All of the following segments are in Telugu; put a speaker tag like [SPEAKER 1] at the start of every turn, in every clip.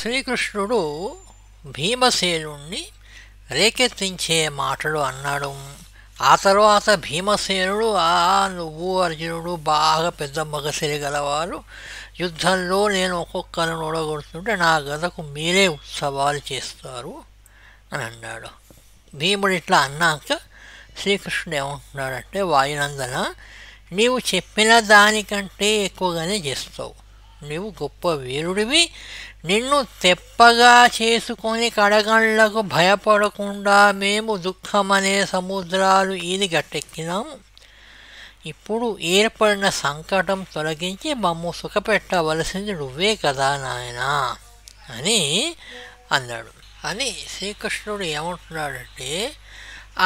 [SPEAKER 1] శ్రీకృష్ణుడు భీమసేనుణ్ణి రేకెత్తించే మాటలు అన్నాడు. ఆ తర్వాత భీమసేనుడు, నువ్వు అర్జునుడు బాగా పెద్ద మగసిరి గలవారు, యుద్ధంలో నేను ఒక్కొక్కరిని ఓడగొడుతుంటే నా గదకు మీరే ఉత్సవాలు చేస్తారు అని అన్నాడు. భీముడు ఇట్లా అన్నాక శ్రీకృష్ణుడు ఏమంటున్నాడంటే, వాయునందన, నీవు చెప్పిన దానికంటే ఎక్కువగానే చేస్తావు. నీవు గొప్ప వీరుడివి. నిన్ను తెప్పగా చేసుకొని కడగళ్లకు భయపడకుండా మేము దుఃఖమనే సముద్రాలు ఈది గట్టెక్కినాము. ఇప్పుడు ఏర్పడిన సంకటం తొలగించి మమ్ము సుఖపెట్టవలసింది నువ్వే కదా నాయనా అని అన్నాడు. అని శ్రీకృష్ణుడు ఏమంటున్నాడంటే,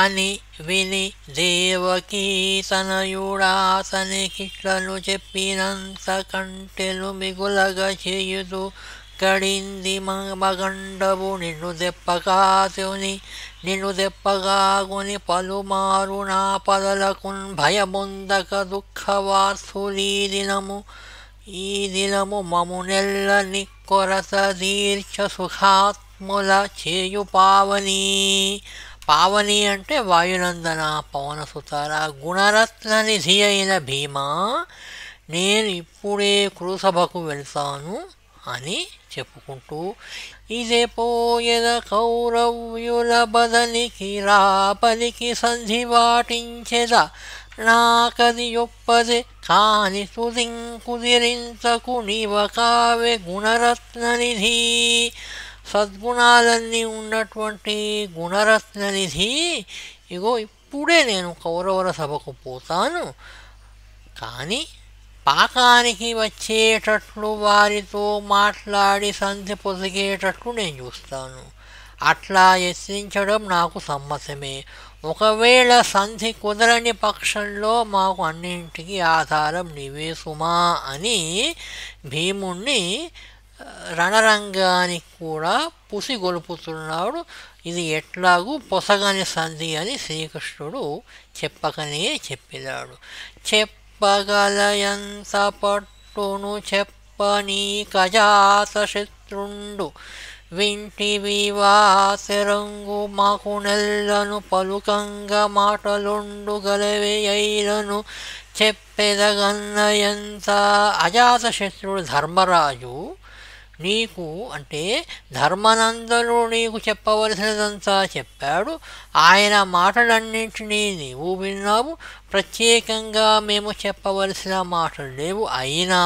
[SPEAKER 1] అని విని దేవకీ తనయుడాతనికిట్లను చెప్పినంత కంటెను మిగులగా చేయుదు కడింది మగండవు నిన్ను దెప్పగాగుని పలుమారు నా పదలకున్ భయముందక దుఃఖవార్సులీ దినము మమునెల్ల నిక్కొరత దీర్ఘ సుఖాత్ముల చేయు పావని అంటే వాయునందన, పవనసుతార, గుణరత్న నిధి అయిన భీమా, నేను ఇప్పుడే కురుసభకు వెళ్తాను అని చెప్పుకుంటూ, ఇదే పోయద కౌరవ్యుల బదనికి రాపలికి సంధి వాటించెద నాకది యొప్పదే కాని తుదిం కుదిరింతకు నీవ కావే గుణరత్ననిధి. సద్గుణాలన్నీ ఉన్నటువంటి గుణరత్ననిధి, ఇగో ఇప్పుడే నేను కౌరవుల సభకు పోతాను, కానీ పాకానికి వచ్చేటట్లు వారితో మాట్లాడి సంధి పొదిగేటట్లు నేను చూస్తాను. అట్లా యత్నించడం నాకు సమ్మతమే. ఒకవేళ సంధి కుదరని పక్షంలో మాకు అన్నింటికీ ఆధారం నీవే సుమా అని భీముణ్ణి రణరంగానికి కూడా పుసిగొలుపుతున్నాడు. ఇది ఎట్లాగూ పొసగని సంధి అని శ్రీకృష్ణుడు చెప్పకనే చెప్పినాడు. చెప్పగలయంత పట్టును చెప్పని కజాత శత్రుండు వింటివి వాసెరంగు మాకు నెల్లను పలుకంగా మాటలుండు గలవే అయిలను చెప్పెదగన్నయంత. అజాతశత్రుడు ధర్మరాజు నీకు అంటే ధర్మనందనుడు నీకు చెప్పవలసినదంతా చెప్పాడు. ఆయన మాటలన్నింటినీ నీవు విన్నావు. ప్రత్యేకంగా మేము చెప్పవలసిన మాటలు లేవు. అయినా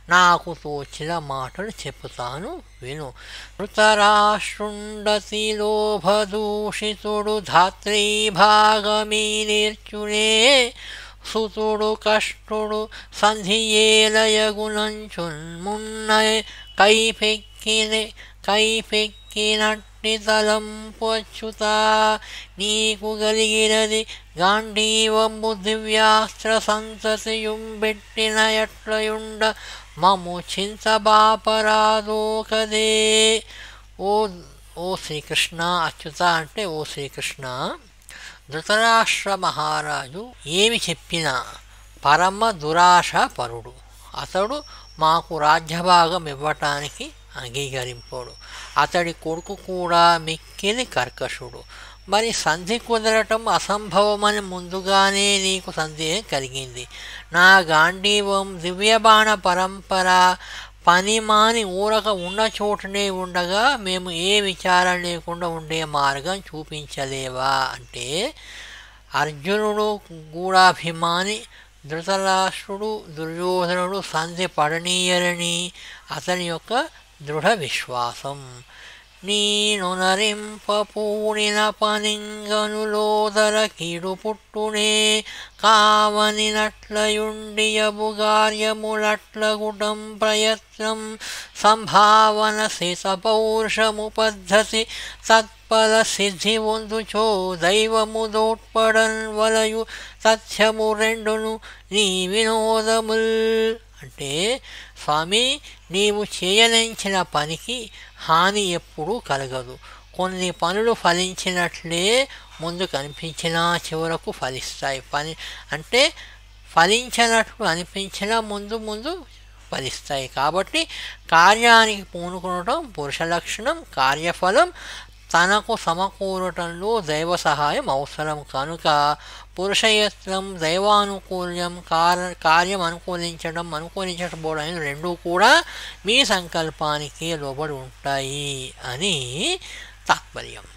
[SPEAKER 1] నాకు తోచిన మాటలు చెప్పుతాను విను. ధృతరాష్ట్రుండతి లోభదూషితుడు ధాత్రీభాగమీ నేర్చునే సుతుడు కష్టుడు సంధియేలయగునంచున్మున్నయ కైపెక్కినట్టి తలంపొచ్చుత నీకు గలిగినది గాంధీవంబు దివ్యాస్త్ర సంతతియుం పెట్టిన ఎట్లయుండ మము చింతబాపరాదో కదే. ఓ శ్రీకృష్ణ, అచ్యుత అంటే ఓ శ్రీకృష్ణ, ధృతరాష్ట్ర మహారాజు ఏమి చెప్పినా పరమ దురాశ పరుడు. అతడు మాకు రాజ్యభాగం ఇవ్వటానికి అంగీకరింపడు. అతడి కొడుకు కూడా మిక్కిలి కర్కశుడు. మరి సంధి కుదరటం అసంభవమని ముందుగానే నీకు సందేహం కలిగింది. నా గాంధీవం దివ్యబాణ పరంపర పనిమాని ఊరక ఉన్న చోటనే ఉండగా మేము ఏ విచారం లేకుండా ఉండే మార్గం చూపించలేవా అంటే, అర్జునుడు గూఢాభిమాని, ధృతరాష్ట్రుడు దుర్యోధనుడు సంధి పడనీయరని అతని యొక్క దృఢ విశ్వాసం. నీను నరింపూనిన పనింగనులోదర కీడు పుట్టునే కావని నట్లయుండియబుగార్యములట్లగుటం ప్రయత్నం సంభావన శిత పౌరుషము పద్ధతి తత్పల సిద్ధి వందుచో దైవము దోట్పడన్ వలయు తథ్యము రెండును నీ వినోదముల్. అంటే స్వామి, నీవు చేయనించిన పనికి హాని ఎప్పుడూ కలగదు. కొన్ని పనులు ఫలించినట్లే ముందు కనిపించినా చివరకు ఫలిస్తాయి. అంటే ఫలించినట్లు అనిపించినా ముందు ఫలిస్తాయి. కాబట్టి కార్యానికి పూనుకొనటం పురుష లక్షణం, కార్యఫలం తనకు సమకూరటంలో దైవ సహాయం అవసరం కనుక పురుషయత్నం, దైవానుకూల్యం, కార్యం అనుకూలించకపోవడం రెండూ కూడా మీ సంకల్పానికి లోబడి ఉంటాయి అని తాత్పర్యం.